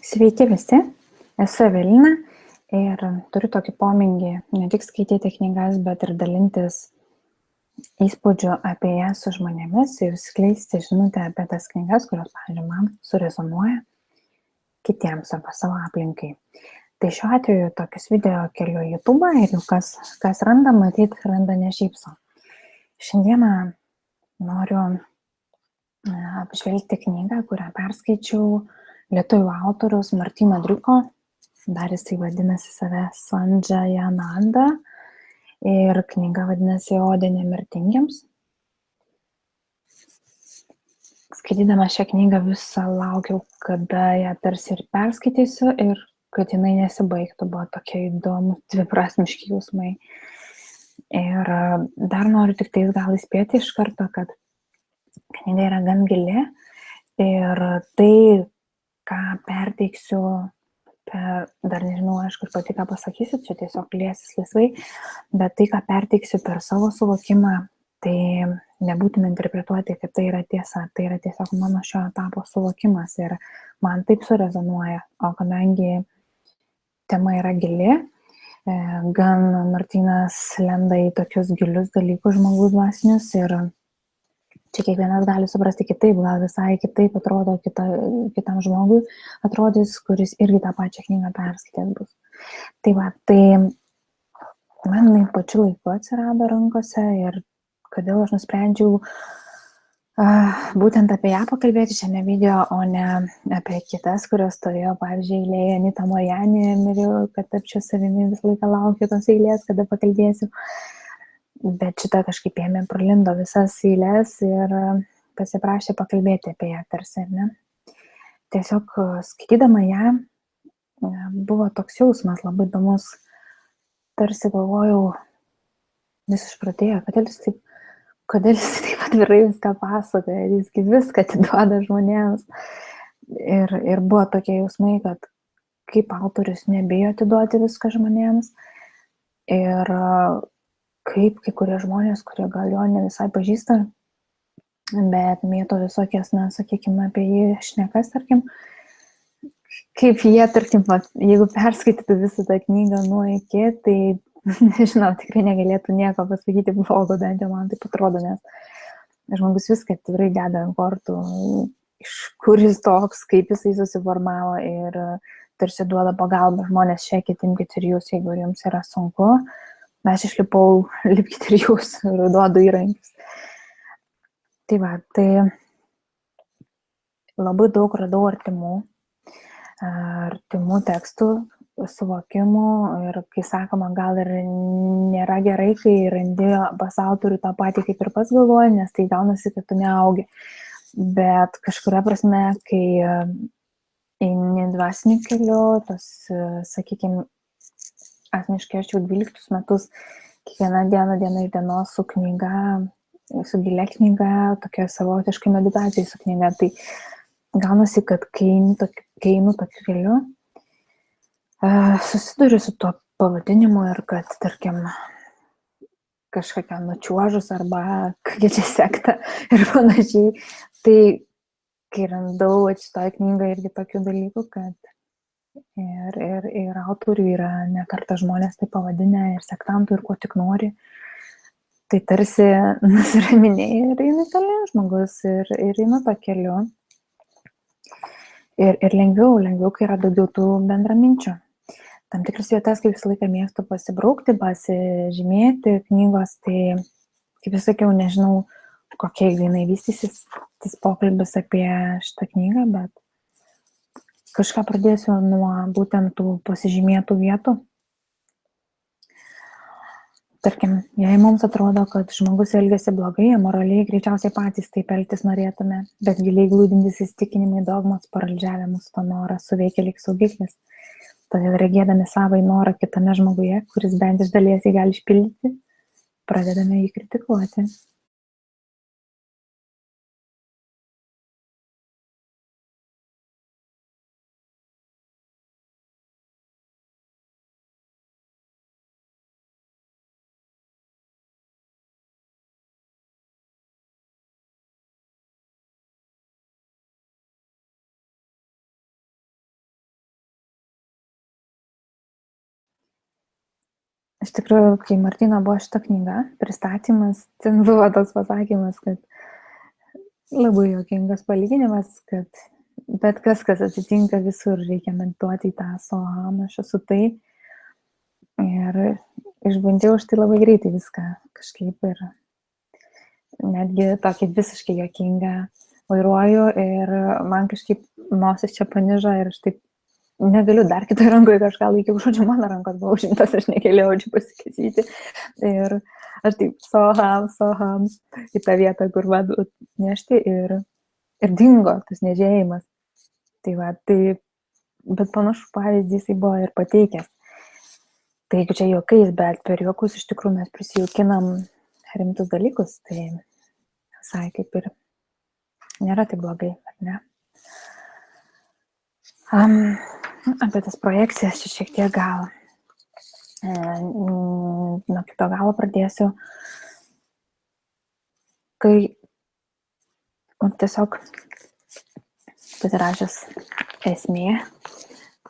Sveiki visi, esu Evelina ir turiu tokį pomėgį ne tik skaityti knygas, bet ir dalintis įspūdžių apie jas su žmonėmis ir skleisti žinutę apie tas knygas, kurios, pavyzdžiui, man surezonuoja kitiems arba savo aplinkai. Tai šiuo atveju tokius video keliu į YouTube ir jau kas randa, matyt, randa ne šiaip sau. Šiandieną noriu apžvelgti knygą, kurią perskaičiau lietuvių autoriaus Martyno Driuko, dar jisai vadinasi save Sandžajananda ir knyga vadinasi Odė nemirtingiems. Skaitydama šią knygą visą laukiau, kada ją tarsi ir perskaitysiu ir kad jinai nesibaigtų, buvo tokie įdomus, dviprasmiški jausmai. Ir dar noriu tik tais gal įspėti iš karto, kad knyga yra gan gili ir tai, ką perteiksiu, dar nežinau, aišku, ir pati ką pasakysiu, čia tiesiog liesis laisvai, bet tai, ką perteiksiu per savo suvokimą, tai nebūtina interpretuoti, kad tai yra tiesa, tai yra tiesiog mano šio etapo suvokimas ir man taip surezonuoja, o kadangi tema yra gili, gan Martynas lenda į tokius gilius dalykus žmogaus dvasinius ir čia kiekvienas gali suprasti kitaip, gal visai kitaip atrodo kitam žmogui, atrodys, kuris irgi tą pačią knygą perskaitęs bus. Tai va, tai man jinai pačiu laiku atsirado rankose ir kodėl aš nusprendžiau būtent apie ją pakalbėti šiame video, o ne apie kitas, kurios stovėjo, pavyzdžiui, eilėje Anita Morijani, miriu, kad tapčiau savimi, visą laiką laukiu tos eilės, kada pakalbėsiu. Bet šitą kažkaip ėmė, pralindo visas eilės ir pasiprašė pakalbėti apie ją tarsi, ne? Tiesiog skaitydama ją buvo toks jausmas labai įdomus, tarsi galvojau, vis išprotėjo, kodėl jis taip atvirai viską pasakoja, jisgi viską atiduoda žmonėms. Ir buvo tokie jausmai, kad kaip autorius nebijo atiduoti viską žmonėms ir kaip kai kurie žmonės, kurie gal jo ne visai pažįsta, bet mėto visokias, sakykime, apie jį šnekas, tarkim, kaip jie, tarkim, jeigu perskaitytų visą tą knygą nuo iki, tai, nežinau, tikrai negalėtų nieko pasakyti blogo, bent jau man taip atrodo, nes žmogus viską tikrai deda ant kortų, iš kur jis toks, kaip jisai susiformavo ir tarsi duoda pagalbą žmonės, šiekit, imkit ir jūs, jeigu jums yra sunku. Aš išlipau, lipkit ir jūs, ir duodu įrankius. Tai va, tai labai daug radau artimų tekstų, suvokimų ir, kai sakoma, gal ir nėra gerai, kai randi pas autorių tą patį, kaip ir pats galvoji, nes tai gaunasi, kad tu neaugi. Bet kažkuria prasme, kai eini dvasiniu keliu, tos, sakykime, asmeniškai aš jau 12 metus kiekvieną dieną, diena iš dienos su knyga, su gilia knyga, tokia savotiškai meditacijai su knyga. Tai gaunasi, kad kai einu tokiu keliu, susiduriu su tuo pavadinimu ir kad, tarkim, kažkokia nučiuožus arba kokia čia sekta ir panašiai. Tai kai randau šitoj knygoje irgi tokių dalykų, kad ir autorių yra ne kartą žmonės tai pavadinę ir sektantų ir ko tik nori, tai tarsi nusiraminėjai ir eina toliau žmogus ir eina to keliu. Ir lengviau, kai yra daugiau tų bendraminčių. Tam tikras vietas, kaip visą laiką mėgstu pasibraukti, pasižymėti knygos, tai, kaip jūs sakiau, nežinau, kokie jinai vystysis tas pokalbis apie šitą knygą, bet kažką pradėsiu nuo būtent tų pasižymėtų vietų. Tarkim, jei mums atrodo, kad žmogus elgiasi blogai, amoraliai, greičiausiai patys taip elgtis norėtume, bet giliai glūdintys įsitikinimai, dogmos paralyžiavę mūsų to norą suveikia lyg saugiklis. Todėl regėdami savąjį norą kitame žmoguje, kuris bent iš dalies jį gali išpildyti, pradedame jį kritikuoti. Iš tikrųjų, kai Martyno buvo šita knyga, pristatymas, ten buvo toks pasakymas, kad labai juokingas palyginimas, kad bet kas atsitinka visur, reikia medituoti į tą soham, aš esu tai. Ir išbandžiau aš tai labai greitai viską kažkaip ir netgi tokį visiškai juokingą vairuoju ir man kažkaip nosis čia panižo ir aš taip negaliu dar kitoje rankoje kažką laikiau, žodžiu, mano rankos buvo užimtas, aš negalėjau čia pasikasyti. Ir aš taip soham į tą vietą, kur vadu nešti ir dingo tas nežėjimas. Tai va, tai, bet panašu pavyzdį jisai buvo ir pateikęs. Tai jeigu čia juokais, bet per juokus iš tikrųjų mes prisijaukinam rimtus dalykus, tai visai kaip ir nėra taip blogai, ar ne? Apie tas projekcijas čia šiek tiek gal nuo kito galo pradėsiu, kai tiesiog pasirašęs esmė,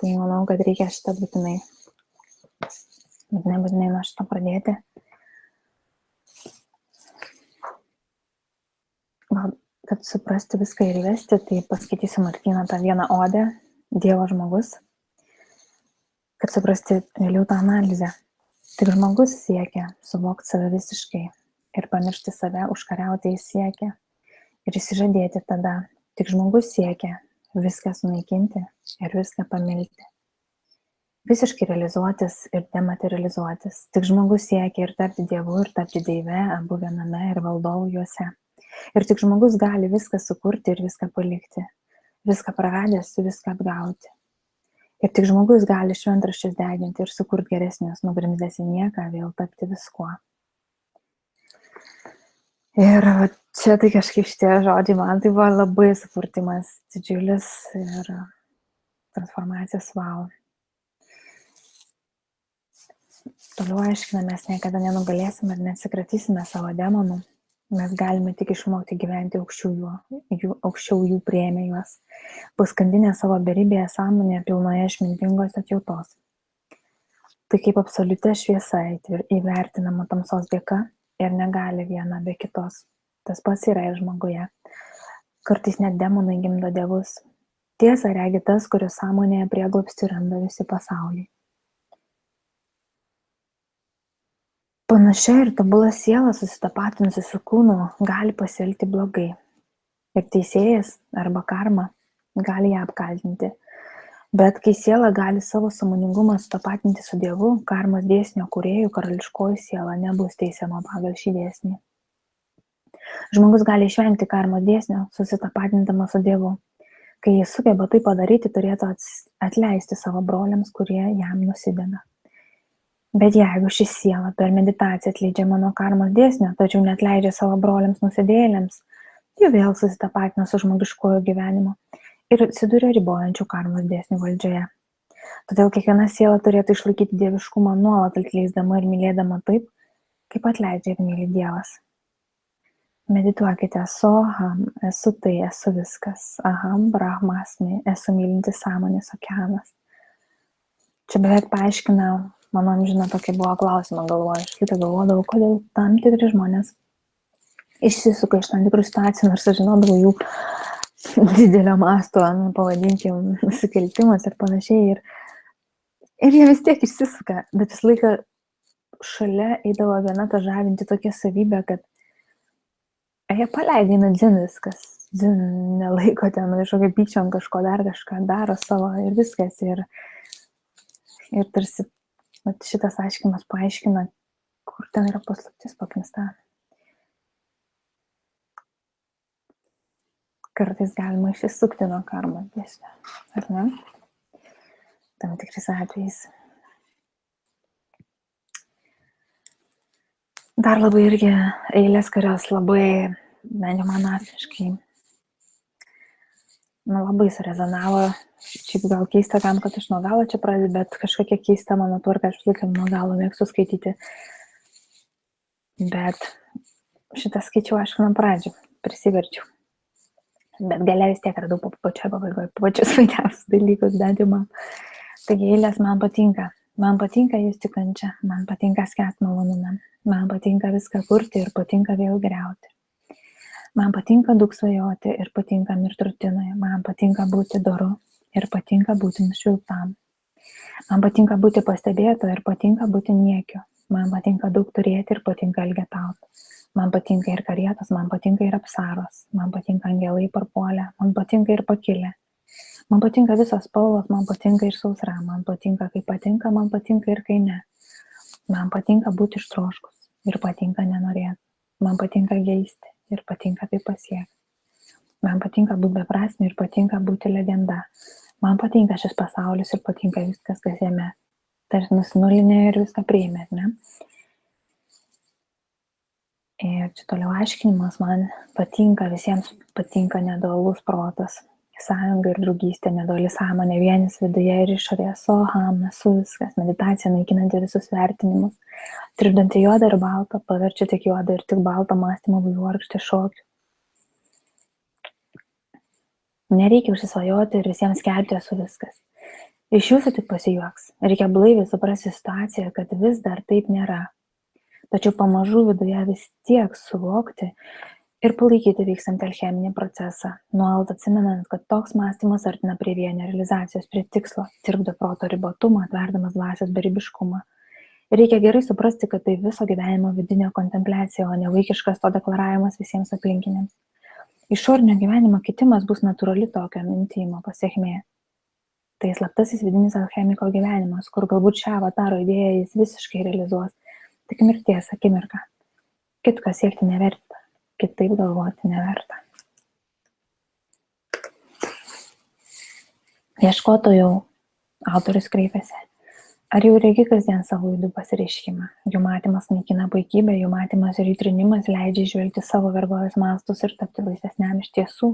tai manau, kad reikia šitą būtinai nuo šito pradėti. Gal, kad suprasti viską ir įvesti, tai paskaitysiu Martyno tą vieną odę, Dievo žmogus, kad suprasti vėliau tą analizę. Tik žmogus siekia suvokti save visiškai ir pamiršti save, užkariauti jis siekia ir išsižadėti tada. Tik žmogus siekia viską sunaikinti ir viską pamilti. Visiškai realizuotis ir dematerializuotis. Tik žmogus siekia ir tapti Dievu, ir tapti Deive, abu viename ir valdovu juose. Ir tik žmogus gali viską sukurti ir viską palikti. Viską praradęs, viską atgauti. Ir tik žmogus gali šventraščius deginti ir sukurti geresnius, nugrimzdęs į nieką, vėl tapti viskuo. Ir čia tai kažkaip šitie žodžiai man tai buvo labai supurtimas didžiulis ir transformacijos wow. Toliau aiškina, mes niekada nenugalėsime ir neatsikratysime savo demonų. Mes galime tik išmokti gyventi aukščiau jų priėmę juos, paskandinę savo beribėje sąmonėje pilnoje išmintingos atjautos. Tai kaip absoliuti šviesa įvertinama tamsos dėka ir negali viena be kitos. Tas pats yra ir žmoguje. Kartais net demonai gimdo dievus. Tiesa regi tas, kurio sąmonėje prieglobstį randa visi pasauliai. Panašia ir tobula siela susitapatinusi su kūnu gali pasielgti blogai. Ir teisėjas arba karma gali ją apkaltinti. Bet kai siela gali savo sąmoningumą sutapatinti su Dievu, karmos dėsnio kūrėjų karališkoji siela nebus teisiama pagal šį dėsnį. Žmogus gali išvengti karmos dėsnio susitapatindamas su Dievu. Kai jis sugeba tai padaryti, turėtų atleisti savo broliams, kurie jam nusideda. Bet jeigu ši siela per meditaciją atleidžiama nuo karmos dėsnio, tačiau neatleidžia savo broliams nusidėjėliams, jie vėl susitapatina su žmogiškuoju gyvenimu ir atsiduria ribojančių karmos dėsnių valdžioje. Todėl kiekviena siela turėtų išlaikyti dieviškumą nuolat atleisdama ir mylėdama taip, kaip atleidžia ir myli Dievas. Medituokite soham, esu tai, esu viskas, aham brahmasmi, esu mylintis sąmonės okeanas. Čia beveik paaiškina, mano amžina tokia buvo klausima galvoje, aš kitą galvodavau, kodėl tam tikri žmonės išsisuka iš tam tikrų situacijų, nors aš žinodavau jų didelio masto, pavadinkim, nusikaltimas ir panašiai. Ir jie vis tiek išsisuka, bet vis laiką šalia eidavo viena ta žavinti tokia savybė, kad jie paleidina dzin viskas, dzin nelaiko ten kažkokio pykčio ant kažko, dar kažką daro savo ir viskas. Ir tarsi šitas aiškimas paaiškina, kur ten yra paslaptis paknista. Kartais galima išsisukti nuo karmos dėsnio, ar ne? Tam tikrais atvejais. Dar labai irgi eilės, kurios labai, bent jau man asmeniškai, labai surezonavo. Šiaip gal keista kam, kad aš nuo galo čia pradedu, bet kažkokia keista mano tvarka, aš vis laiką nuo galo mėgstu skaityti. Bet šitą skaičiau aš nuo pradžių, prisiverčiau. Bet gale vis tiek radau pačioje pabaigoje pačius fainiausius dalykus, bent jau man. Taigi eilės man patinka, Man patinka justi kančią, man patinka skęsti malonume, man patinka viską kurti ir patinka vėl griauti. Man patinka daug svajoti ir patinka mirti rutinoje, man patinka būti doru ir patinka būti nušvilptam. Man patinka būti pastebėto ir patinka būti niekiu, man patinka daug turėti ir patinka elgetauti. Man patinka ir karietos, man patinka ir apsaros, man patinka angelai parpuolę, man patinka ir pakilę. Man patinka visos spalvos, man patinka ir sausra, man patinka kai patinka, man patinka ir kai ne. Man patinka būti ištroškus ir patinka nenorėti. Man patinka geisti ir patinka tai pasiekti. Man patinka būti beprasmi ir patinka būti legenda. Man patinka šis pasaulis ir patinka viskas, kas jame. Tarsi nusinulinė ir viską priėmė, ne? Ir čia toliau aiškinimas, man patinka, visiems patinka nedualus protas. Sąjunga ir draugystė, neduali sąmonė, vienis viduje ir išorėje, soham, esu viskas, meditacija naikinanti visus vertinimus, tirpdanti juodą ir baltą, paverčia tik juodą ir tik baltą mąstymą vaivorykštę šokių. Nereikia užsisvajoti ir visiems skelbti esu viskas. Iš jūsų tik pasijuoks. Reikia blaiviai suprasti situaciją, kad vis dar taip nėra. Tačiau pamažu viduje vis tiek suvokti ir palaikyti vykstant alcheminį procesą, nuolat atsimenant, kad toks mąstymas artina prie vienio realizacijos, prie tikslo, tirpdo proto ribotumą, atverdamas dvasios beribiškumą. Reikia gerai suprasti, kad tai viso gyvenimo vidinė kontempliacija, o ne vaikiškas to deklaravimas visiems aplinkiniams. Išorinio gyvenimo kitimas bus natūrali tokio mintymo pasiekmė. Tai slaptasis vidinis alchemiko gyvenimas, kur galbūt šią avataro idėją jis visiškai realizuos, tik mirties akimirką. Kitko siekti neverta. Kitaip galvoti neverta. Ieškotojų autorius kreipiasi. Ar jau regi kasdien savo ydų pasireiškimą? Jų matymas naikina puikybę, jų matymas ir įtrinimas leidžia išvelgti savo vergovės mastus ir tapti laisvesniam iš tiesų,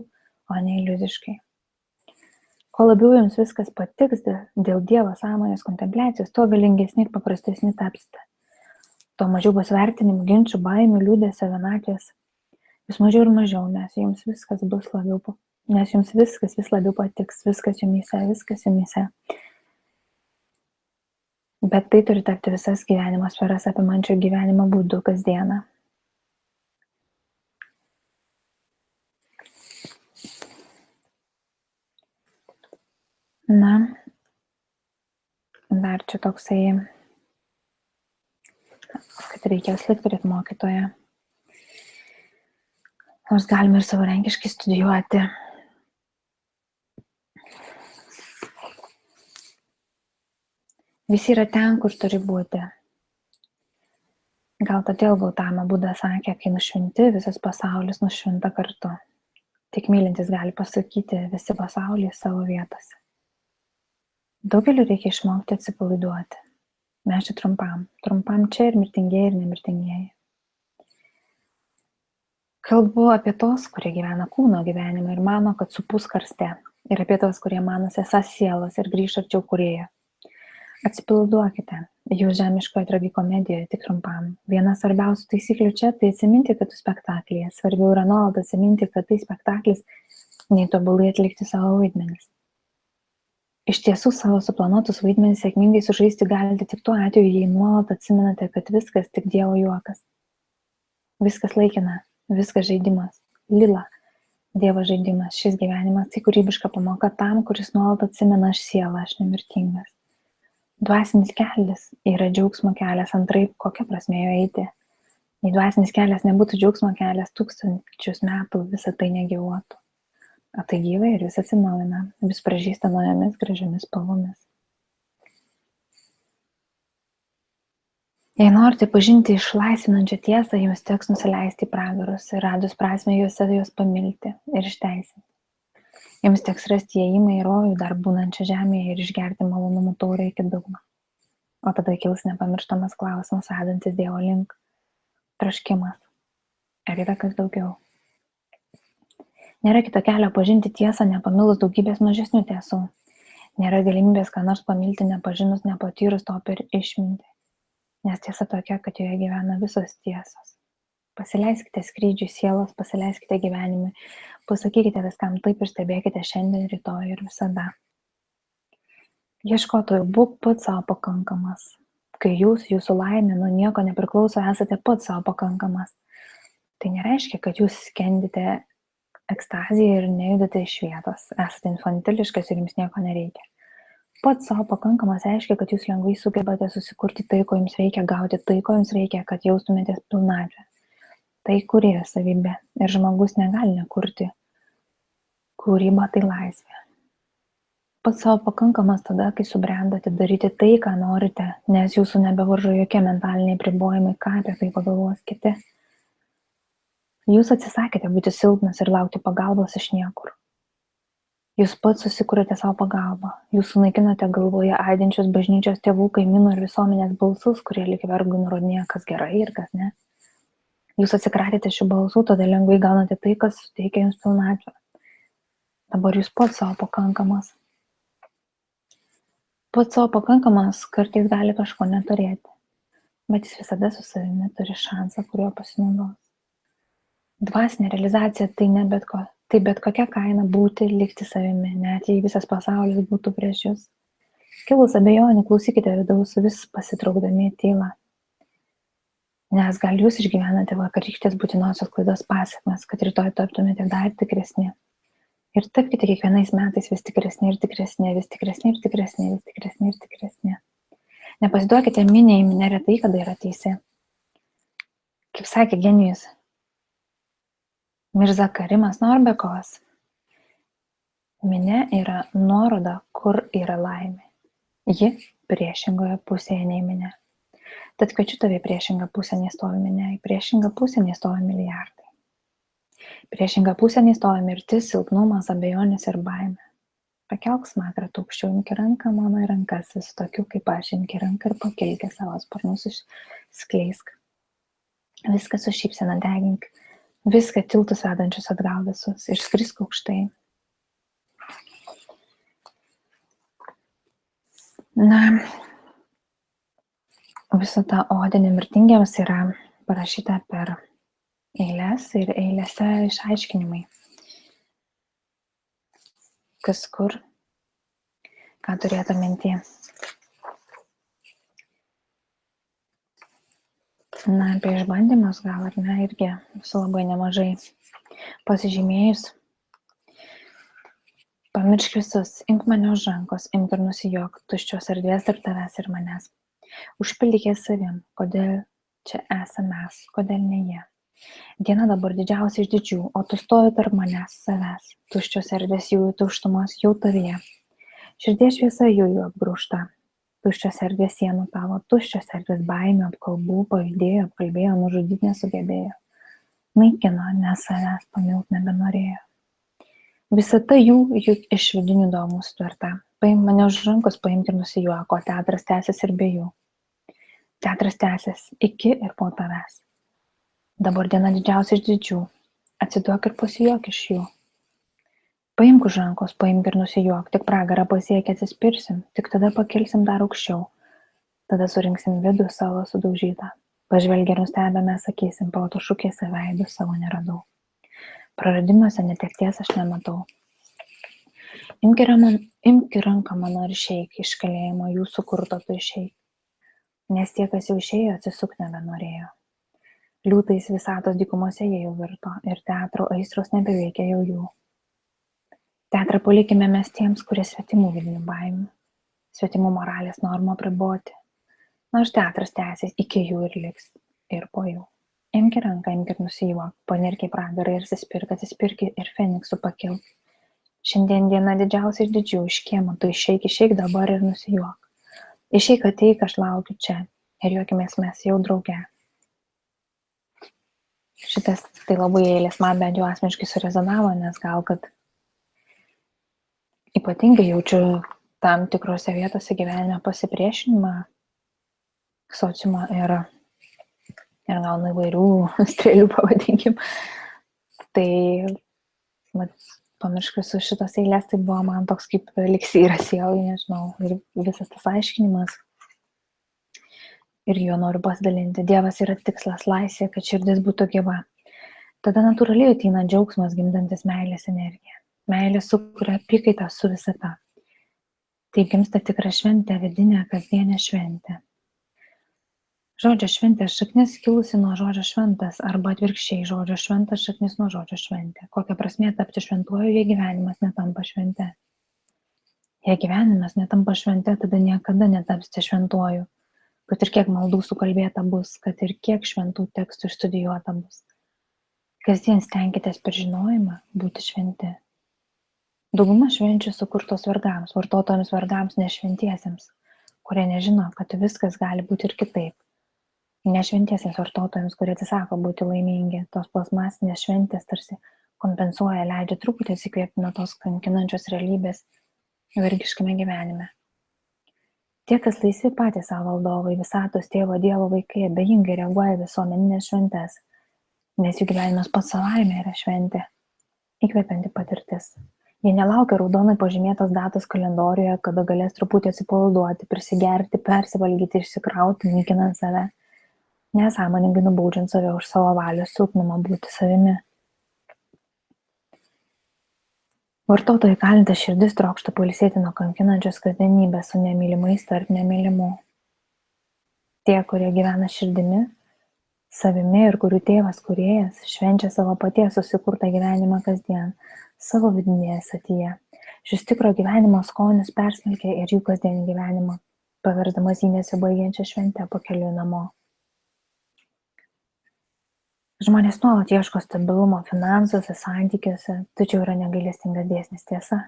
o ne iliuziškai. Kuo labiau jums viskas patiks dėl Dievo sąmonės kontempliacijos, tuo galingesni ir paprastesni tapsite. Tuo mažiau bus vertinimų, ginčių, baimių, liūdesio, vienatvės. Vis mažiau ir mažiau, nes jums viskas vis labiau patiks, viskas jumyse. Bet tai turi tapti visas gyvenimo sferas apimančio gyvenimo būdu kasdieną. Na, dar čia toksai, kad reikės likti turėti mokytoją. Nors galime ir savarankiškai studijuoti. Visi yra ten, kur turi būti. Gal todėl Gautama Buda sakė, kai nušvinti, visas pasaulis nušvinta kartu. Tik mylintis gali pasakyti visi pasauliai savo vietose. Daugeliu reikia išmokti atsipalaiduoti. Mes čia trumpam čia ir mirtingieji, ir nemirtingieji. Kalbu apie tos, kurie gyvena kūno gyvenimą ir mano, kad supūs karste. Ir apie tos, kurie manos esas sielos ir grįš arčiau kūrėjo. Atsipilduokite, jūs žemiškoje tragikomedijoje tik trumpam. Viena svarbiausių taisyklių čia tai atsiminti, kad tu spektaklyje. Svarbiau yra nuolat atsiminti, kad tai spektaklis, nei tobulai atlikti savo vaidmenis. Iš tiesų savo suplanuotus vaidmenis sėkmingai sužaisti galite tik tuo atveju, jei nuolat atsimenate, kad viskas tik Dievo juokas. Viskas laikina. Viskas žaidimas. Lila. Dievo žaidimas. Šis gyvenimas tai kūrybiška pamoka tam, kuris nuolat atsimena aš siela, aš nemirtingas. Dvasinis kelias yra džiaugsmo kelias, antraip kokia prasmė jo eiti. Jei dvasinis kelias nebūtų džiaugsmo kelias, tūkstančius metų visą tai negyvuotų. O tai gyva ir vis atsinaujina, vis pražįsta naujomis gražiomis spalvomis. Jei norite pažinti išlaisvinančią tiesą, jums teks nusileisti į pragarus ir radus prasmę juose juos pamilti ir išteisinti. Jums teks rasti įėjimą į rojų dar būnančią žemėje ir išgerti malonumų taurę iki dugno. O tada kils nepamirštamas klausimas vedantis Dievo link. Troškimas. Ar yra kas daugiau? Nėra kito kelio pažinti tiesą, nepamilus daugybės mažesnių tiesų. Nėra galimybės ką nors pamilti, nepažinus, nepatyrus to per išmintį. Nes tiesa tokia, kad joje gyvena visos tiesos. Pasileiskite skrydžiui sielos, pasileiskite gyvenimui, pasakykite viskam taip ir stebėkite šiandien, rytoj ir visada. Ieškotojų, būk pats savo pakankamas. Kai jūsų laimė nuo nieko nepriklauso, esate pats savo pakankamas. Tai nereiškia, kad jūs skendite ekstaziją ir nejudate iš vietos. Esate infantiliškas ir jums nieko nereikia. Pats savo pakankamas reiškia, kad jūs lengvai sugebate susikurti tai, ko jums reikia, gauti tai, ko jums reikia, kad jaustumėtės pilnatvę. Tai kūrėjo savybė. Ir žmogus negali nekurti. Kūryba tai laisvė. Pats savo pakankamas tada, kai subrendote daryti tai, ką norite, nes jūsų nebevaržo jokie mentaliniai pribojimai, ką apie tai pagalvos kiti. Jūs atsisakėte būti silpnas ir laukti pagalbos iš niekur. Jūs pats susikūrėte savo pagalbą. Jūs sunaikinote galvoje aidinčius bažnyčios tėvų, kaimynų ir visuomenės balsus, kurie lyg vergų nurodinėja, kas gerai ir kas ne. Jūs atsikratėte šių balsų, todėl lengvai gaunate tai, kas suteikia jums pilnatvę. Dabar jūs pats savo pakankamas. Pats savo pakankamas kartais gali kažko neturėti, bet jis visada su savimi turi šansą, kuriuo pasinaudos. Dvasinė realizacija tai bet kokia kaina būti, likti savimi, net jei visas pasaulis būtų prieš jūs. Kilus abejonių, klausykite vidaus, vis pasitraukdami į tylą. Nes gal jūs išgyvenate vakarykštės būtinosios klaidos pasekmes, kad rytoj taptumėte dar tikresni. Ir tapkite kiekvienais metais vis tikresni ir tikresni, vis tikresni ir tikresni, vis tikresni ir tikresni. Nepasiduokite miniai, neretai kada yra teisi. Kaip sakė genijus Mirza Karimas Norbekovas, minia yra nuoroda, kur yra laimė. Ji priešingoje pusėje nei minia. Tad kviečiu tave į priešingą pusę nestovi minia, į priešingą pusę nestovi milijardai. Priešingą pusę nestovi mirtis, silpnumas, abejonės ir baimė. Pakelk smakrą tūkščiau, imki ranką mano į rankas, vis tokių kaip aš, imki ranką ir pakelkė savo sparnus, skleisk. Viską su šypsena degink, viską tiltus vedančius atgal visus, išskrisk aukštai. Na, visą tą odę nemirtingiems yra parašyta per eiles ir eilėse išaiškinimai. Kas kur, ką turėtų minty. Na, apie išbandymus gal ar ne, irgi esu labai nemažai pasižymėjus. Pamiršk visus, imk mane už rankos, imk ir nusijok, tuščios erdvės tarp tavęs ir manęs. Užpildyk jas savim, kodėl čia esame mes, kodėl ne jie. Diena dabar didžiausia iš didžių, o tu stovi tarp manęs, savęs. Tuščios erdvės jų tuštumas jau tavyje. Širdies šviesa jų apgrūžta. Tuščios erdvės sienų tavo, tuščios erdvės baimė, apkalbų, pavydėjo, apkalbėjo, nužudyti nesugebėjo. Naikino, nes savęs pamilt nebenorėjo. Visa tai jų juk iš vidinių domų sutverta. Paim mane už rankos, paimk ir nusijuok, o teatras tęsis ir be jų. Teatras tęsis iki ir po tavęs. Dabar diena didžiausia iš didžių. Atsiduok ir pasijuok iš jų. Paimk už rankos, paimk ir nusijuok, tik pragarą pasiekę atsispirsim, tik tada pakilsim dar aukščiau. Tada surinksim vidų savo sudaužytą. Pažvelgę ir nustebę mes sakysim, proto šukėse veidų savo neradau. Praradimuose netekties aš nematau. Imk ranką mano ir išeik iš kalėjimo jūsų kurto tu išeik. Nes tie, kas jau išėjo, atsisuk nebenorėjo. Liūtais visatos dykumose jie jau virto ir teatro aistros nebeveikia jau jų. Teatrą palikime mes tiems, kurie svetimų vidinių baimių, svetimų moralės normų apriboti. Nors teatras tęsis iki jų ir liks, ir po jų. Imk ranką, imk ir nusijuok, panirk į pragarą ir atsispirk ir feniksų pakilk. Šiandien diena didžiausia iš didžių, iš kiemo, tu išeik dabar ir nusijuok. Išeik ateik, aš laukiu čia ir juokimės mes jau drauge. Šitas tai labai eilės man bent jau asmeniškai surezonavo, nes gal kad ypatingai jaučiu tam tikrose vietose gyvenime pasipriešinimą sociumo ir gaunu įvairių strėlių pavadinkim. Tai pamiršk visus šitos eilės, tai buvo man toks kaip eliksyras sielai, nežinau, ir visas tas aiškinimas. Ir juo noriu pasidalinti. Dievas yra tikslas, laisvė, kad širdis būtų gyva. Tada natūraliai ateina džiaugsmas gimdantis meilės energiją. Meilė sukuria apykaitą su visata. Taip gimsta tikra šventė, vidinė kasdienė šventė. Žodžio šventės šaknis kilusi nuo žodžio šventas arba atvirkščiai žodžio šventas šaknis nuo žodžio šventė. Kokia prasmė tapti šventuoju, jei gyvenimas netampa švente? Jei gyvenimas netampa švente, tada niekada netapsite šventuoju. Kad ir kiek maldų sukalbėta bus, kad ir kiek šventų tekstų išstudijuota bus. Kasdien stenkitės per žinojimą būti šventi. Dauguma švenčių sukurtos vergams, vartotojams vergams, nešventiesiems, kurie nežino, kad viskas gali būti ir kitaip. Nešventiesiems vartotojams, kurie atsisako būti laimingi, tos plastmasinės šventės tarsi kompensuoja, leidžia truputį atsikvėpti nuo tos kankinančios realybės vergiškame gyvenime. Tie, kas laisvi patys savo valdovai, visatos tėvo Dievo vaikai, abejingai reaguoja visuomeninės šventes, nes jų gyvenimas pats savaime yra šventė, įkvepianti patirtis. Jie nelaukia raudonai pažymėtos datos kalendorijoje, kada galės truputį atsipalaiduoti, prisigerti, persivalgyti, išsikrauti, naikinant save, nesąmoningai nubaudžiant save už savo valios silpnumą būti savimi. Vartotojų įkalinta širdis trokšta pailsėti nuo kankinančios kasdienybės su nemylimais tarp nemylimų. Tie, kurie gyvena širdimi, savimi ir kurių tėvas kūrėjas, švenčia savo paties susikurtą gyvenimą kasdien, savo vidinėje satyje. Šis tikro gyvenimo skonis persmelkia ir jų kasdienį gyvenimą, paversdamas jį nesibaigiančią šventę pakeliui namo. Žmonės nuolat ieško stabilumo finansuose, santykiuose, tačiau yra negailestingas dėsnis tiesa,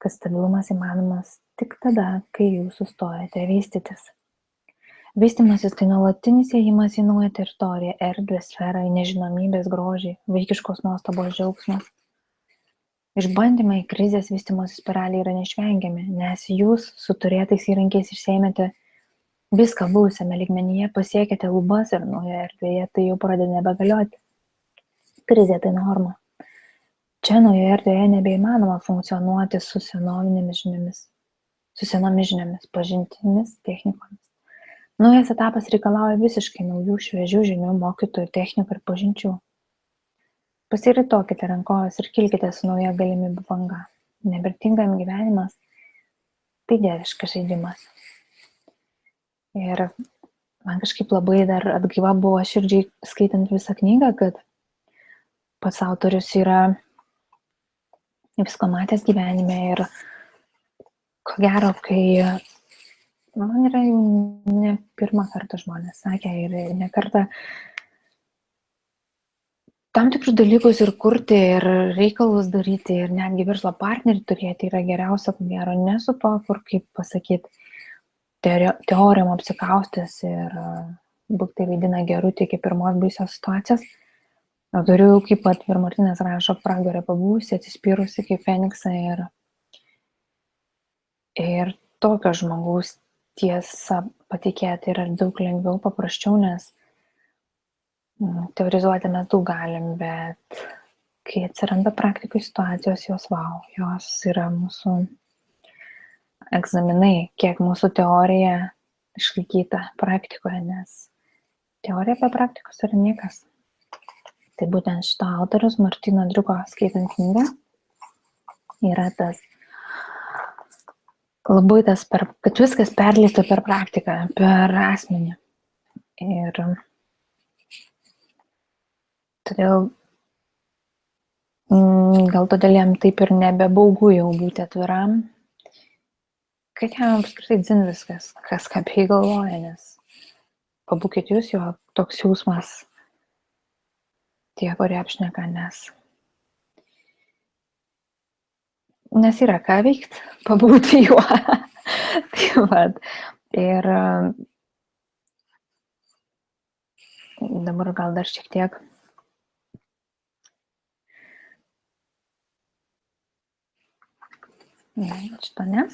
kad stabilumas įmanomas tik tada, kai jūs sustojate vystytis. Vystymasis tai nuolatinis ėjimas į naują teritoriją, erdvę, sferą, į nežinomybės grožį, vaikiškos nuostabos džiaugsmas. Išbandymai, krizės vystymosi spiraliai yra neišvengiami, nes jūs su turėtais įrankiais išsėmėte viską buvusiame lygmenyje, pasiekėte lubas ir naujoje erdvėje, tai jau pradeda nebegalioti. Krizė tai norma. Čia naujoje erdvėje nebeįmanoma funkcionuoti su senomis žiniomis, pažintimis, technikomis. Naujas etapas reikalauja visiškai naujų, šviežių žinių, mokytojų, technikų ir pažinčių. Pasiritokite rankoves ir kilkite su nauja galimybių banga. Nevertingam gyvenimas tai dieviškas žaidimas. Ir man kažkaip labai dar atgaiva buvo širdžiai skaitant visą knygą, kad pats autorius yra visko matęs gyvenime ir ko gero, kai man yra ne pirmą kartą žmonės sakė ir ne kartą tam tikrus dalykus ir kurti, ir reikalus daryti, ir netgi verslo partnerį turėti yra geriausia, ko gero, ne su to, kur, kaip pasakyti, teorijom apsikaustęs ir būk tai vaidina gerutį iki pirmos baisios situacijos. Turiu, kaip pat ir Martynas rašo, pragarę pabūsi, atsispyrusi kaip Feniksą ir tokio žmogaus tiesą patikėti yra daug lengviau, paprasčiau, nes teorizuoti mes daug galim, bet kai atsiranda praktikų situacijos, jos jos yra mūsų egzaminai, kiek mūsų teorija išlaikyta praktikoje, nes teorija apie praktikus yra niekas. Tai būtent šito autorius Martyno Driuko skaitant knygą yra tas labai kad viskas perleista per praktiką, per asmenį. Ir todėl gal todėl jam taip ir nebebaugu jau būti atviram, kad jam apskritai dzin viskas, kas ką apie jį galvoja, nes pabūkit jūs, jo toks jausmas tie, kurie apšneka, nes yra ką veikt, pabūti juo. Tai vat. Ir dabar gal dar šiek tiek šito ne.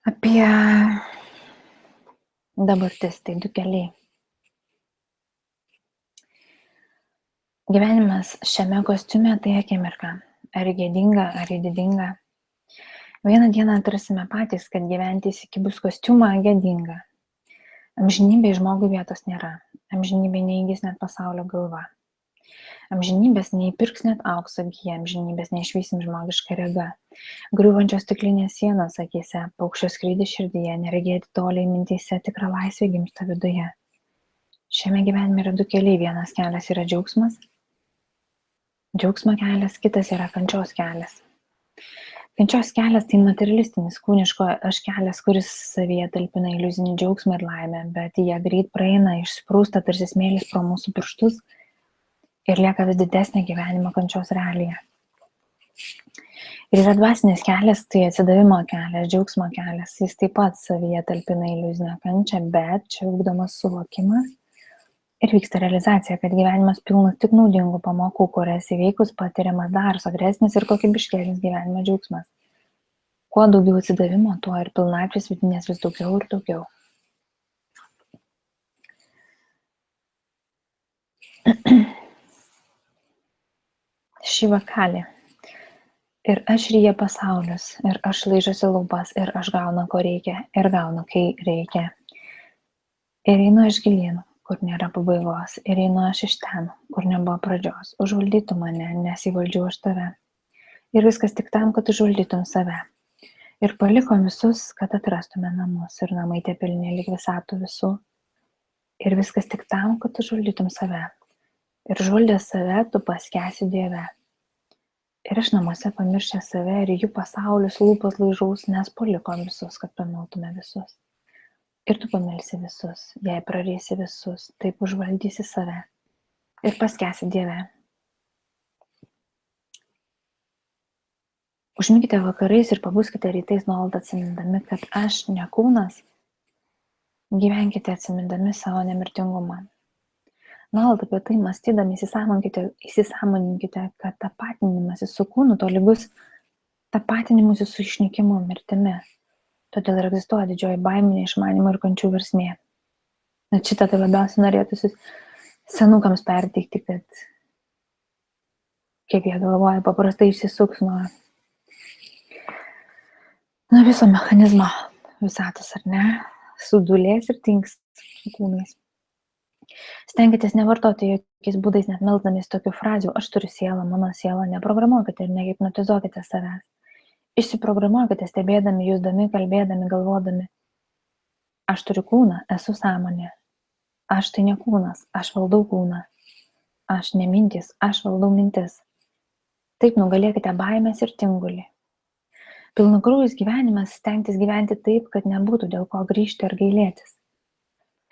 Apie dabartis, tai du keliai. Gyvenimas šiame kostiume tai akimirka. Ar gėdinga, ar didinga. Vieną dieną atrasime patys, kad gyventi įsikibus kostiumą gėdinga. Amžinybėje žmogui vietos nėra. Amžinybėje neįgis net pasaulio galva. Amžinybės neįpirks net aukso gyja, amžinybės neišvysim žmogišką regą. Griūvančios stiklinės sienos akyse, paukščio skrydis širdyje, neregėti toliai mintyse, tikra laisvė gimsta viduje. Šiame gyvenime yra du keliai, vienas kelias yra džiaugsmas, džiaugsmo kelias, kitas yra kančios kelias. Kančios kelias tai materialistinis, kūniško aš kelias, kuris savyje talpina iliuzinį džiaugsmą ir laimę, bet jie greit praeina, išsprūsta tarsi smėlis pro mūsų pirštus ir lieka vis didesnė gyvenimo kančios realija. Ir yra dvasinis kelias, tai atsidavimo kelias, džiaugsmo kelias, jis taip pat savyje talpina iliuzinę kančią, bet čia ugdomas suvokimas ir vyksta realizacija, kad gyvenimas pilnas tik naudingų pamokų, kurias įveikus patiriamas dar sodresnis ir kokybiškesnis gyvenimo džiaugsmas. Kuo daugiau atsidavimo, tuo ir pilnatvės vidinės vis daugiau ir daugiau. Šį vakarį. Ir aš ryja pasaulius, ir aš laižosi lūpas, ir aš gaunu, ko reikia, ir gaunu, kai reikia. Ir einu aš gilyn, kur nėra pabaigos, ir einu aš iš ten, kur nebuvo pradžios. Užvaldytų mane, nes įvaldžiau aš tave. Ir viskas tik tam, kad užvaldytum save. Ir palikom visus, kad atrastume namus, ir namai tie pilni lyg visatų visų. Ir viskas tik tam, kad užvaldytum save. Ir užvaldęs save, tu paskęsi Dieve. Ir aš namuose pamiršę save ir jų pasaulius lūpas laižaus, nes palikom visus, kad pamiltume visus. Ir tu pamilsi visus, jei prarysi visus, taip užvaldysi save ir paskęsi Dieve. Užmigite vakarais ir pabuskite rytais nuolat atsimindami, kad aš ne kūnas. Gyvenkite atsimindami savo nemirtingumą. Nuolat apie tai mąstydami įsisąmoninkite, kad tapatinimasis su kūnu tolygus tapatinimusi su išnykimu mirtimi. Todėl ir egzistuoja didžioji baimė, neišmanymo ir kančių versmė. Net šitą tai labiausiai norėtųsi senukams perteikti, kad kaip jie galvoja, paprastai išsisuks nuo viso mechanizmo visatos, ar ne, sudulės ir tinks kūnais. Stenkitės nevartoti jokiais būdais, net melsdamiesi tokių frazių, aš turiu sielą, mano siela, neprogramuokite ir nehipnotizuokite savęs. Išsiprogramuokite stebėdami, jusdami, kalbėdami, galvodami. Aš turiu kūną, esu sąmonė. Aš tai ne kūnas, aš valdau kūną. Aš ne mintis, aš valdau mintis. Taip nugalėkite baimės ir tingulį. Pilnakraujis gyvenimas stengtis gyventi taip, kad nebūtų dėl ko grįžti ar gailėtis.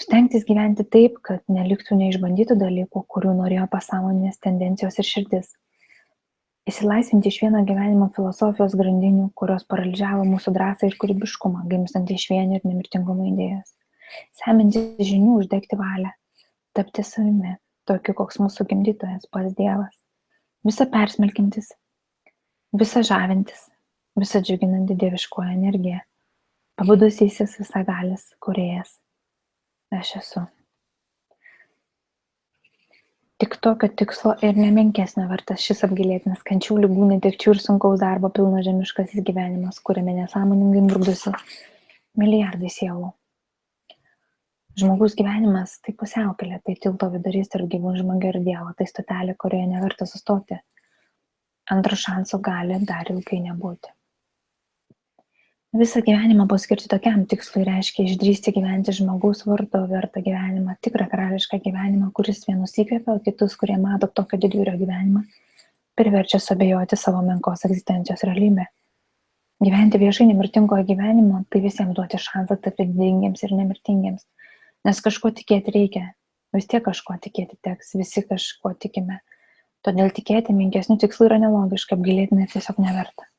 Stengtis gyventi taip, kad neliktų neišbandytų dalykų, kurių norėjo pasąmoninės tendencijos ir širdis. Įsilaisvinti iš vieno gyvenimo filosofijos grandinių, kurios paralyžiavo mūsų drąsą ir kūrybiškumą, gimstant iš vienio ir nemirtingumo idėjos. Semintis žinių uždegti valią, tapti savimi, tokiu, koks mūsų gimdytojas, pats Dievas. Visa persmelkintis, visa žavintis, visa džiuginanti dieviškoji energija, pabudusysis visagalis kūrėjas. Aš esu. Tik tokio tikslo ir nemenkesnio vertas šis apgailėtinas kančių, ligų, netekčių ir sunkaus darbo pilno žemiškasis gyvenimas, kuriame nesąmoningai murkdosi milijardai sielų. Žmogaus gyvenimas tai pusiaukelė, tai tilto vidurys tarp gyvų žmogio ir Dievo, tai stotelė, kurioje neverta sustoti. Antro šanso gali dar ilgai nebūti. Visą gyvenimą paskirti tokiam tikslui reiškia išdrįsti gyventi žmogaus vardo vertą gyvenimą, tikrą karališką gyvenimą, kuris vienus įkvepia, o kitus, kurie mato tokio didvyrio gyvenimą, priverčia suabejoti savo menkos egzistencijos realybę. Gyventi viešai nemirtingojo gyvenimo, tai visiems duoti šansą tapti didingiems ir nemirtingiems, nes kažko tikėti reikia, vis tiek kažko tikėti teks, visi kažko tikime. Todėl tikėti menkesnių tikslų yra nelogiška, apgailėtinai tiesiog neverta.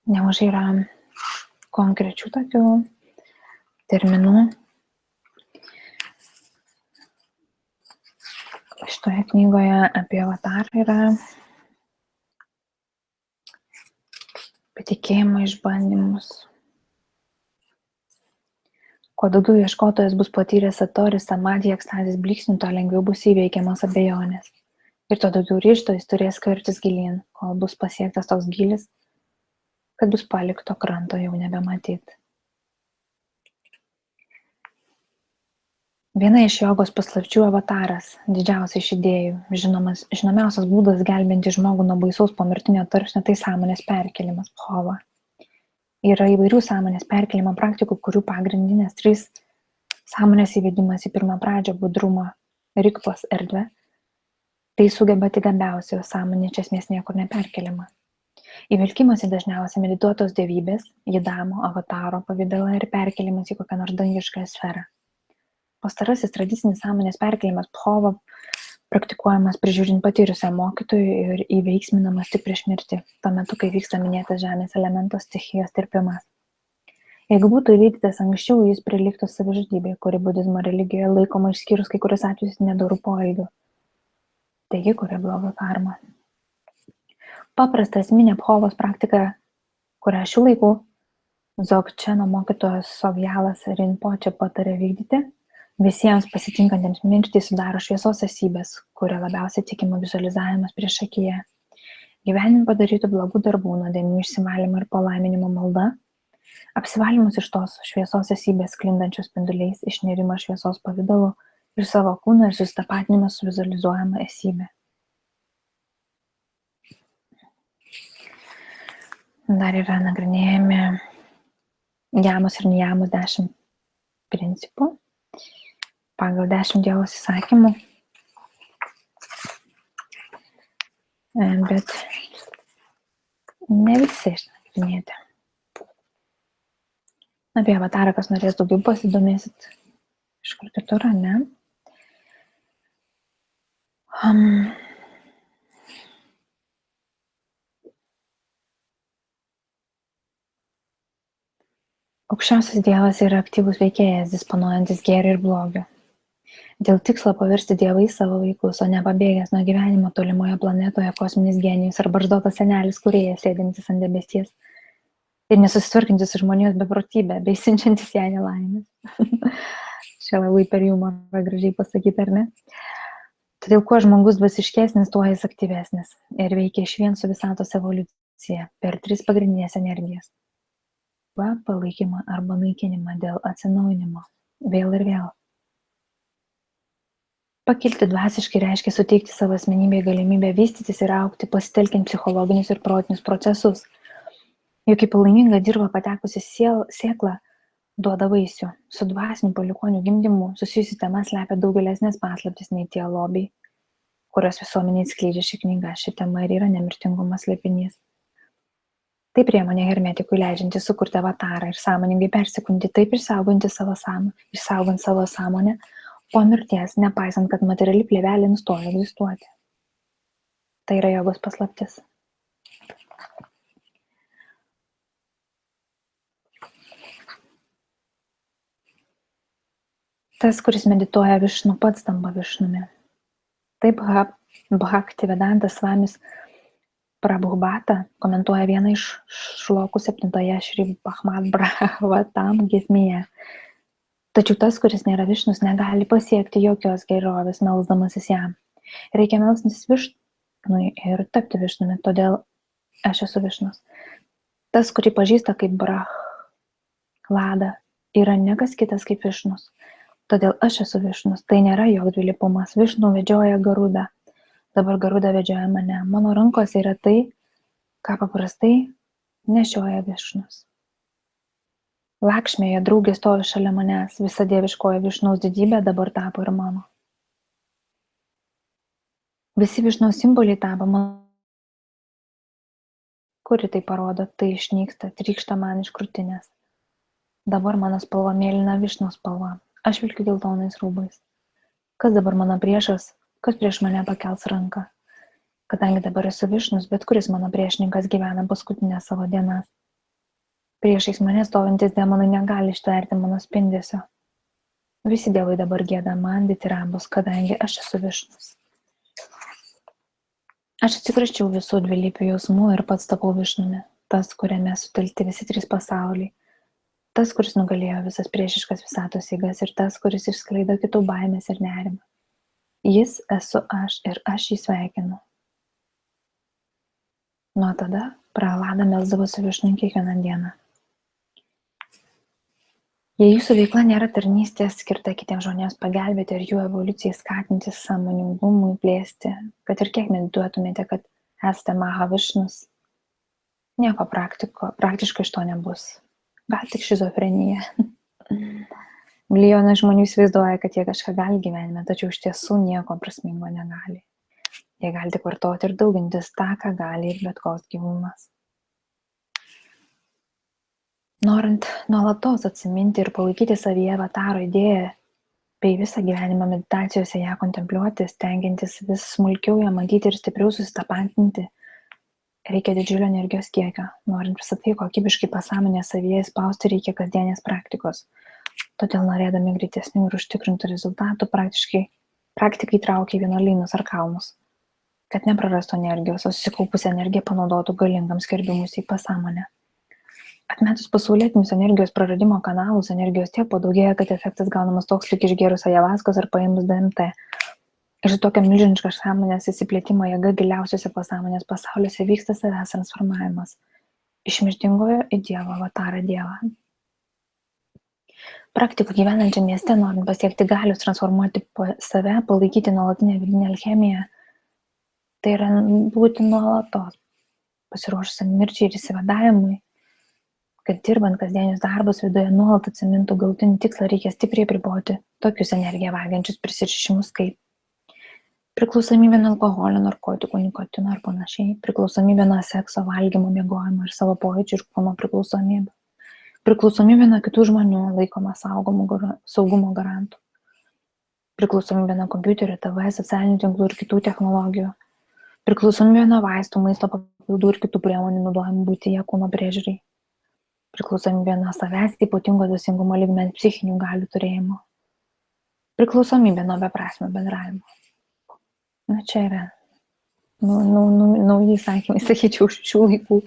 Nemažai yra konkrečių tokių terminų. Šitoje knygoje apie avatarą yra apie tikėjimo išbandymus. Kuo daugiau ieškotojas bus patyręs satori, samadhi, ekstazės blyksnių, to lengviau bus įveikiamas abejonės. Ir to daugiau ryžto jis turės skverbtis gilyn, kol bus pasiektas toks gylis, kad bus palikto kranto jau nebematyti. Viena iš jogos paslapčių avataras, didžiausia iš idėjų, žinomiausias būdas gelbinti žmogų nuo baisaus pomirtinio tarpsnio tai sąmonės perkėlimas, bhava. Yra įvairių sąmonės perkėlimo praktikų, kurių pagrindinės 3 sąmonės įvedimas į pirmą pradžią budrumo rikvos erdvę. Tai sugeba tik gabiausiai, o sąmonė iš esmės niekur neperkeliama. Įvilkimas į dažniausiai medituotos dievybės, jidamo, avataro pavidalą ir perkelimas į kokią nors dangišką sferą. Pastarasis tradicinis sąmonės perkelimas bhava praktikuojamas prižiūrint patyrusiam mokytojui ir įveiksminamas tik prieš mirtį, tuo metu, kai vyksta minėtas žemės elemento stichijos tirpimas. Jeigu būtų įvykdytas anksčiau, jis prilygtų savižudybei, kuri budizmo religijoje laikoma išskyrus kai kuriuos atvejus nedorų poelgių. Taigi, kuria bloga karma. Paprasta esminė bhavos praktika, kurią šių laikų Dzogčeno mokytojas Sogjalas Rinpoche patarė vykdyti, visiems pasitinkantiems mirtį sudaro šviesos esybės, kuria labiausiai tikima vizualizavimas prieš akyje. Gyvenime padarytų blogų darbų, nuodėmių išsivalymo ir palaiminimo malda, apsivalymus iš tos šviesos esybės sklindančios spinduliais, išnirimo šviesos pavidalu ir savo kūno ir susitapatinimas su vizualizuojama esybė. Dar yra nagrinėjami jamus ir nijamus 10 principų pagal 10 Dievo įsakymų, bet ne visi išnagrinėti. Apie avatarą, kas norės daugiau pasidomėsit iš kur kitur, ne? Aukščiausias Dievas yra aktyvus veikėjas, disponuojantis gėriu ir blogiu. Dėl tikslo paversti dievais savo vaikus, o ne pabėgęs nuo gyvenimo tolimoje planetoje kosminis genijus ar barzdotas senelis kūrėjas sėdintis ant debesies ir nesusitvarkantis su žmonijos beprotybė, bei siunčiantis ją nelaimės. Čia labai per humorą gražiai pasakyti, ar ne? Todėl kuo žmogus dvasiškesnis, tuo jis aktyvesnis ir veikia išvien su visatos evoliucija per 3 pagrindinės energijas. Palaikymą arba naikinimą dėl atsinaujinimo, vėl ir vėl. Pakilti dvasiškai reiškia suteikti savo asmenybei galimybę vystytis ir augti, pasitelkiant psichologinius ir protinius procesus. Juk į palaimingą dirvą patekusi sėkla duoda vaisių. Su dvasiniu palikuonių gimdymu susijusi tema slepia daug gilesnės paslaptis nei tie lobiai, kurios visuomeniai atskleidžia ši knyga. Ši tema ir yra nemirtingumas slėpinys. Tai priemonė hermetikui leidžianti sukurti avatarą ir sąmoningai persikūnyti, taip išsaugant savo sąmonę po mirties, nepaisant, kad materiali plėvelė nustoja egzistuoti. Tai yra jogos paslaptis. Tas, kuris medituoja Višnu, pats tampa Višnumi. Taip Bhakti Vedantas Svamis Prabhubata komentuoja vieną iš šlokų 7 Šri Bhagavad Bhagavatam giesmėje. Tačiau tas, kuris nėra Višnus, negali pasiekti jokios gerovės melsdamasis jam. Reikia melstis Višnui ir tapti Višnumi, todėl aš esu Višnus. Tas, kurį pažįsta kaip Prahlada, yra nekas kitas kaip Višnus. Todėl aš esu Višnus. Tai nėra jo dvilypumas. Višnu vedžioja Garudą. Dabar Garuda vedžioja mane. Mano rankose yra tai, ką paprastai nešioja Višnus. Lakšmėje draugė stovi šalia manęs. Visa dieviškoji Višnaus didybė dabar tapo ir mano. Visi Višnaus simboliai tapo mano. Kuri tai parodo, tai išnyksta, trykšta man iš krūtinės. Dabar mano spalva mėlyna Višnaus spalva. Aš vilkiu geltonais rūbais. Kas dabar mano priešas, kas prieš mane pakels ranką? Kadangi dabar esu Višnus, bet kuris mano priešininkas gyvena paskutinę savo dienas. Priešais mane stovintis demonai negali ištverti mano spindesio. Visi dievai dabar gieda man ditirambus, kadangi aš esu Višnus. Aš atsikraščiau visų dvilypių jausmų ir pats tapau Višnumi, tas, kuriame sutelkti visi 3 pasauliai. Tas, kuris nugalėjo visas priešiškas visatos jėgas ir tas, kuris išsklaido kitų baimės ir nerimą. Jis esu aš ir aš jį sveikinu. Nuo tada, Prahalada melsdavosi Višnui kiekvieną dieną. Jei jūsų veikla nėra tarnystė skirta kitiems žmonėms pagelbėti ir jų evoliucijai skatinti, sąmoningumui plėsti, kad ir kiek medituotumėte, kad esate Mahavišnus, nieko praktiškai iš to nebus. Gal tik šizofrenija. Milijonai žmonių įsivaizduoja, kad jie kažką gali gyvenime, tačiau iš tiesų nieko prasmingo negali. Jie gali tik vartoti ir daugintis tą, ką gali ir bet koks gyvūnas. Norint nuolatos atsiminti ir palaikyti savyje avataro idėją, bei visą gyvenimą meditacijose ją kontempliuoti, stengiantis vis smulkiau ją matyti ir stipriau susitapatinti, reikia didžiulio energijos kiekio. Norint visą tai kokybiškai pasąmonę savyje įspausti, reikia kasdienės praktikos. Todėl norėdami greitesnių ir užtikrintų rezultatų, praktikai traukia į vienuolynus ar kalnus, kad neprarastų energijos, o susikaupusią energiją panaudotų galingam skelbimus į pasąmonę. Atmetus pasaulietinius energijos praradimo kanalus, energijos tiek padaugėja, kad efektas gaunamas toks lyg išgėrus ajavaskos ar paėmus DMT. Ir su tokia milžiniška sąmonės įsiplėtimo jėga giliausiuose pasąmonės pasauliuose vyksta savęs transformavimas. Iš mirtingojo į Dievo avatarą Dievą. Praktikų gyvenančią mieste, norint pasiekti galios transformuoti save, palaikyti nuolatinę vidinę alchemiją, tai yra būti nuolatos pasiruošusiam mirčiai ir įsivadavimui, kad dirbant kasdienius darbus viduje nuolat atsimintų galutinį tikslą, reikia stipriai apriboti tokius energiją vagiančius prisirišimus kaip priklausomybė nuo alkoholio, narkotikų, nikotino ir panašiai, priklausomybė nuo sekso, valgymo, miegojimo ir savo pojūčių ir kūno priklausomybė, priklausomybė nuo kitų žmonių laikoma saugumo garantų, priklausomybė nuo kompiuterio, TV, socialinių tinklų ir kitų technologijų, priklausomybė nuo vaistų, maisto papildų ir kitų priemonių naudojamų buityje kūno priežiūrai, priklausomybė nuo savęs ypatingo dvasingumo lygmens psichinių galių turėjimo, priklausomybė nuo beprasmio bendravimo. Na čia yra nauji įsakymai, sakyčiau, šių laikų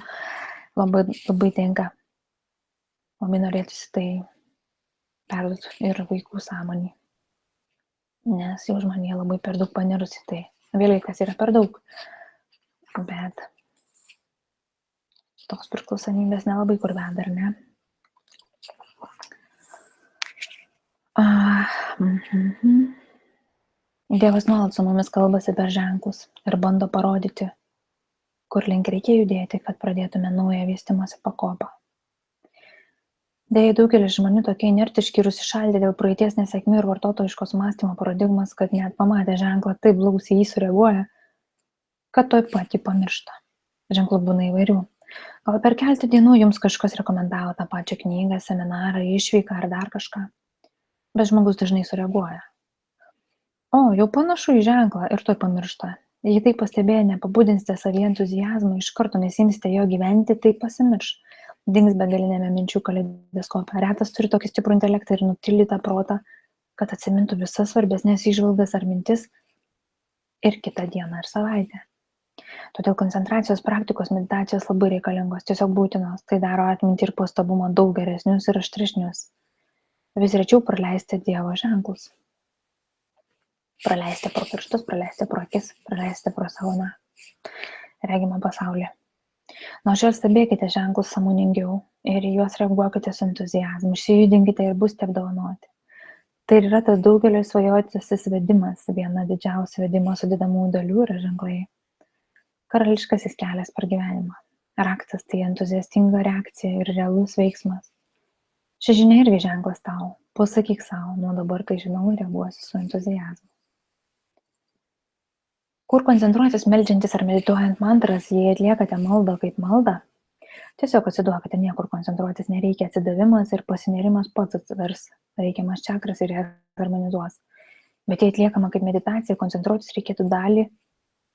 labai tinka. Labai norėtųsi tai perduoti ir vaikų sąmonį, nes jau žmonė labai per daug panirusi tai. Vėliau kas yra per daug, bet tos priklausomybės nelabai kur veda, ar ne? Dievas nuolat su mumis kalbasi per ženklus ir bando parodyti, kur link reikia judėti, kad pradėtume naują vystymosi pakopą. Deja, daugelis žmonių tokie inertiški ir užsišaldę dėl praeities nesėkmių ir vartotojiškos mąstymo paradigmas, kad net pamatę ženklą taip blausiai jį sureaguoja, kad tuoj pat jį pamiršta. Ženklų būna įvairių. Gal per keletą dienų jums kažkas rekomendavo tą pačią knygą, seminarą, išvyką ar dar kažką, bet žmogus dažnai sureaguoja. O, jau panašu į ženklą ir tuoj pamiršta. Jei tai pastebėję nepabudinsite savyje entuziazmą, iš karto nesimsite jo gyventi, tai pasimirš. Dings begalinėme minčių kaleidoskope. Retas turi tokį stiprų intelektą ir nutildytą protą, kad atsimintų visas svarbesnės įžvalgas ar mintis ir kitą dieną ar savaitę. Todėl koncentracijos praktikos meditacijos labai reikalingos, tiesiog būtinos. Tai daro atmintį ir pastabumą daug geresnius ir aštresnius. Vis rečiau praleisti Dievo ženklus. Praleisite pro pirštus, praleisite pro akis, praleisite pro savo regimą pasaulį. Nuo šiol stebėkite ženklus sąmoningiau ir į juos reaguokite su entuziazmu, išsijudinkite ir būsite apdovanoti. Tai yra tas daugelio svajotasis vedimas, viena didžiausia vedimo sudedamųjų dalių yra ženklai. Karališkasis kelias per gyvenimą. Raktas tai entuziastinga reakcija ir realus veiksmas. Ši žinia irgi ženklas tau. Pasakyk savo, nuo dabar tai žinau ir reaguosiu su entuziazmu. Kur koncentruotis meldžiantis ar medituojant mantras, jei atliekate maldą kaip maldą, tiesiog atsiduokite, niekur koncentruotis nereikia, atsidavimas ir pasinerimas pats atsivers reikiamas čakras ir jas harmonizuos. Bet jei atliekama kaip meditacija, koncentruotis reikėtų dalį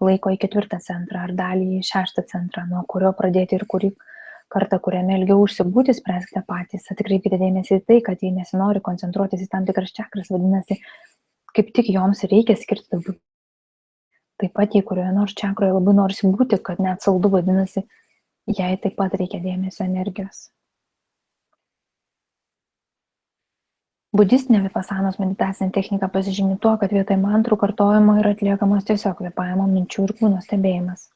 laiko į 4 centrą ar dalį į 6 centrą, nuo kurio pradėti ir kurį kartą, kuriame ilgiau užsibūti, spręskite patys. Atkreipkite dėmesį į tai, kad jei nesinori koncentruotis į tam tikras čakras, vadinasi, kaip tik joms reikia skirti daugiau. Taip pat, jei kurioje nors čakroje labai norisi būti, kad net saldu, vadinasi, jai taip pat reikia dėmesio energijos. Budistinė vipasanos meditacinė technika pasižymi tuo, kad vietoj mantrų kartojimo yra atliekamas tiesiog kvėpavimo, minčių ir kūno stebėjimas.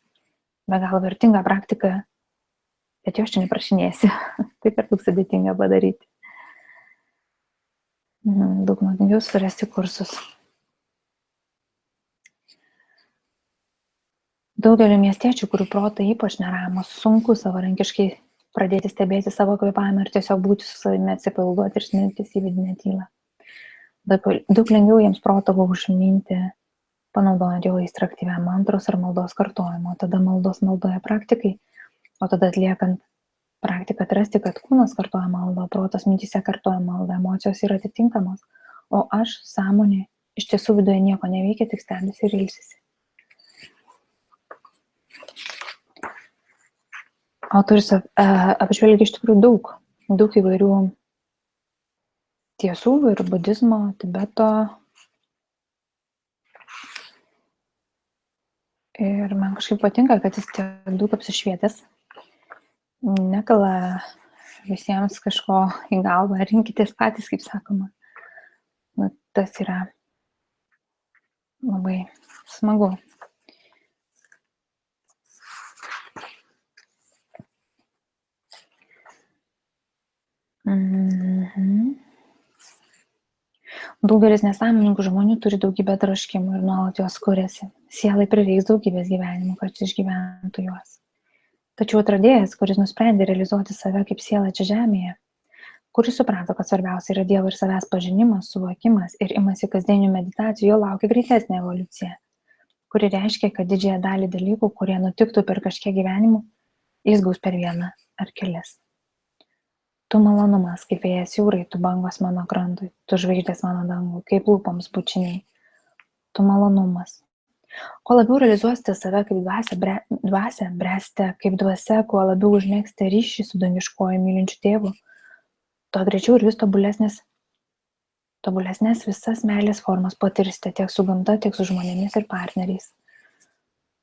Be galo vertinga praktika Bet jo aš čia neprašinėsiu. Tai per daug sudėtinga padaryti. Daug naudingiau surasti kursus. Daugelio miestiečių, kurių protai ypač neramus, sunku savarankiškai pradėti stebėti savo kvėpavimą ir tiesiog būti su savimi, atsipalaiduoti ir smelktis į vidinę tylą. Daug lengviau jiems protą užminti, panaudojant jo įstraktyvę mantros ar maldos kartojimo, tada maldos naudoja praktikai, o tada atliekant praktiką atrasti, kad kūnas kartoja maldą, protas mintyse kartoja maldą, emocijos yra atitinkamos, o aš, sąmonė, iš tiesų viduje nieko neveikia, tik stebisi ir ilsisi. Autorius apžvelgia iš tikrųjų daug įvairių tiesų ir budizmo, Tibeto. Ir man kažkaip patinka, kad jis tiek daug apsišvietęs. Nekala visiems kažko į galvą, rinkitės patys, kaip sakoma. Tas yra labai smagu. Daugelis nesąmoningų žmonių turi daugybę troškimų ir nuolat juos kuriasi. Sielai prireiks daugybės gyvenimų, kad išgyventų juos. Tačiau atradėjas, kuris nusprendė realizuoti save kaip sielą čia žemėje, kuris suprato, kad svarbiausia yra Dievo ir savęs pažinimas, suvokimas ir imasi kasdienių meditacijų, jo laukia greitesnė evoliucija, kuri reiškia, kad didžiąją dalį dalykų, kurie nutiktų per kažkiek gyvenimų, jis gaus per vieną ar kelias. Tu malonumas, kaip vėjas jūrai, tu bangos mano krantui, tu žvaigždės mano dangui, kaip lūpoms bučiniai. Tu malonumas. Kuo labiau realizuosite save kaip dvasia, bręsite kaip dvasia, kuo labiau užmėgsite ryšį su dangiškuoju mylinčiu tėvu, tuo greičiau ir vis tobulesnės visas meilės formas patirsite tiek su gamta, tiek su žmonėmis ir partneriais.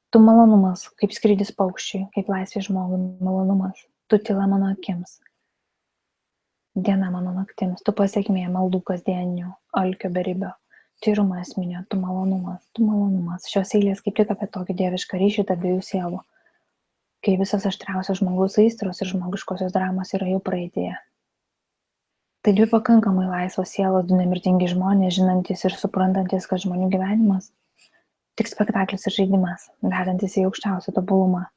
Tu malonumas, kaip skrydis paukščiui, kaip laisvė žmogui malonumas, tu tyla mano akims. Diena mano naktims, tu pasiekmė maldų kasdieninių, alkio beribio, tyrumo esminio, tu malonumas. Šios eilės kaip tik apie tokį dievišką ryšį tarp dviejų sielų, kai visas aštriausios žmogaus aistros ir žmogiškosios dramos yra jau praeityje. Tai dvi pakankamai laisvos sielos, du nemirtingi žmonės, žinantys ir suprantantis, kad žmonių gyvenimas tik spektaklis ir žaidimas, vedantis į aukščiausią tobulumą.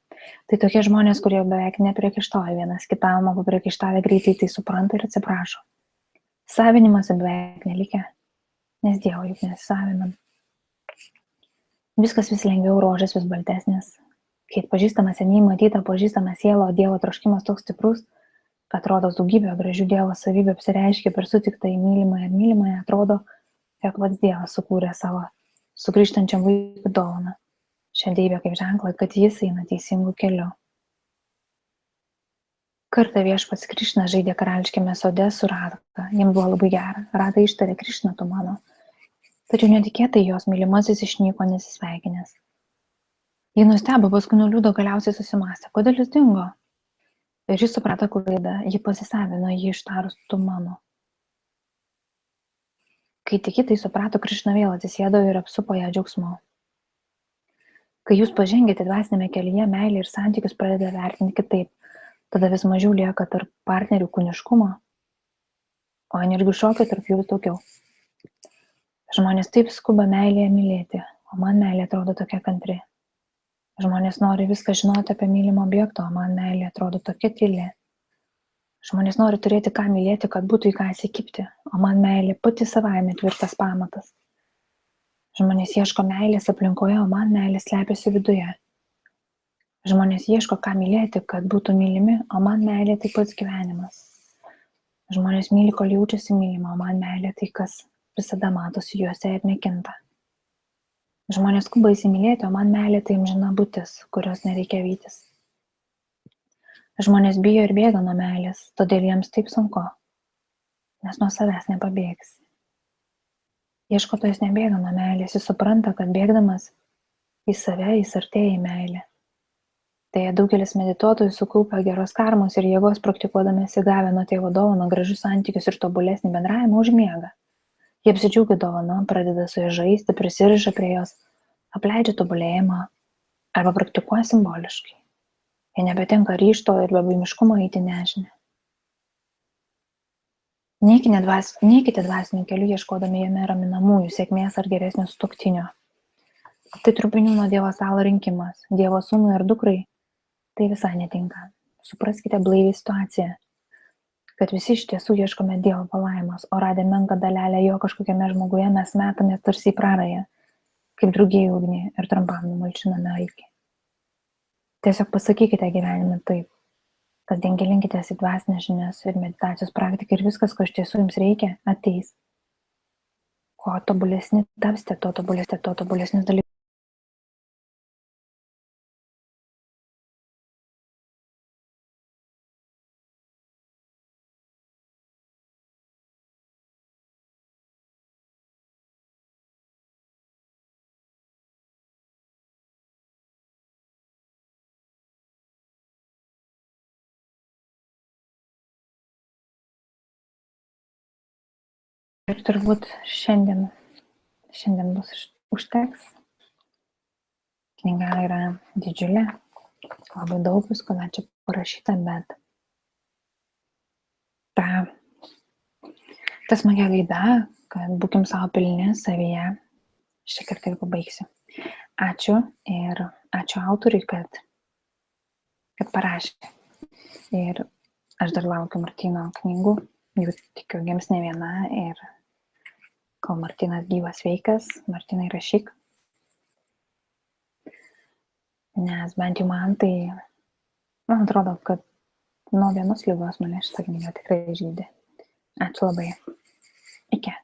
Tai tokie žmonės, kurie beveik nepriekaištauja vienas kitam, o priekaištavę greitai tai supranta ir atsiprašo. Savinimas beveik nelikę, nes Dievo juk nesisavinam. Viskas vis lengviau, rožės vis baltesnės. Kai atpažįstama seniai matyta, pažįstama siela, o Dievo troškimas toks stiprus, kad atrodo daugybė gražių Dievo savybių apsireiškia per sutiktą į mylimąją ir mylimąją, atrodo, jog pats Dievas sukūrė savo sugrįžtančiam vaikui dovaną. Šią deivę kaip ženklą, kad jis eina teisingu keliu. Kartą viešpats Krišna žaidė karališkame sode su Radha. Jiems buvo labai gera. Radha ištarė: Krišna, tu mano. Tačiau netikėtai jos mylimasis išnyko nesisveikinęs. Ji nustebo, paskui nuliūdo, galiausiai susimąstė, kodėl jis dingo. Ir jis suprato klaidą, ji pasisavino jį ištarus tu mano. Kai tik tai suprato, Krišna vėl atsisėdo ir apsupo ją džiaugsmu. Kai jūs pažengėte dvasinėme kelyje, meilę ir santykius pradeda vertinti kitaip, tada vis mažiau lieka tarp partnerių kūniškumo, o energijų šokio tarp jų vis daugiau. Žmonės taip skuba meilėje mylėti, o man meilė atrodo tokia kantri. Žmonės nori viską žinoti apie mylimą objektą, o man meilė atrodo tokia tyli. Žmonės nori turėti ką mylėti, kad būtų į ką įsikibti, o man meilė pati savaime tvirtas pamatas. Žmonės ieško meilės aplinkoje, o man meilė slepiasi viduje. Žmonės ieško ką mylėti, kad būtų mylimi, o man meilė tai pats gyvenimas. Žmonės myli, kol jaučiasi mylima, o man meilė tai, kas visada matosi juose ir nekinta. Žmonės skuba įsimylėti, o man meilė tai amžina būtis, kurios nereikia vytis. Žmonės bijo ir bėga nuo meilės, todėl jiems taip sunku, nes nuo savęs nepabėgsi. Ieškotojas nebėga nuo meilės, jis supranta, kad bėgdamas į save jis artėja į meilę. Tai daugelis medituotojų sukaupia geros karmos ir jėgos praktikuodamiesi gavę nuo tėvo dovaną gražius santykius ir tobulesnį bendravimą užmiega. Jie apsidžiaugia dovana, pradeda su ja žaisti, prisiriša prie jos, apleidžia tobulėjimą arba praktikuoja simboliškai. Jie nebetenka ryšto ir bebaimiškumo eiti nežinia. Neikite dvasiniu keliu, ieškodami jame raminamųjų, sėkmės ar geresnio sutuoktinio. Tai trupinių nuo Dievo stalo rinkimas, Dievo sūnui ir dukrai. Tai visai netinka. Supraskite blaiviai situaciją, kad visi iš tiesų ieškome Dievo palaimos, o radę menką dalelę jo kažkokiame žmoguje mes metamės tarsi į prarąją, kaip drugiai ugnį ir trumpam numalšiname alkį. Tiesiog pasakykite gyvenime taip. Kasdien gilinkitės į dvasinės žinias ir meditacijos praktiką ir viskas, ko iš tiesų jums reikia, ateis. Kuo tobulesni tapsite, tuo tobulesnius dalykus. Ir turbūt šiandien bus užteks. Knyga yra didžiulė, labai daug visko dar čia parašyta, bet ta smagia gaida, kad būkim savo pilni savyje, šiek tiek ir pabaigsiu. Ačiū ir ačiū autoriui, kad parašė. Ir aš dar laukiu Martyno knygų, jų tikiu gims ne viena ir kol Martynas gyvas sveikas, Martynai rašyk. Nes bent jau man tai, man atrodo, kad nuo vienos ligos mane šitą knygą tikrai išgydė. Ačiū labai. Iki.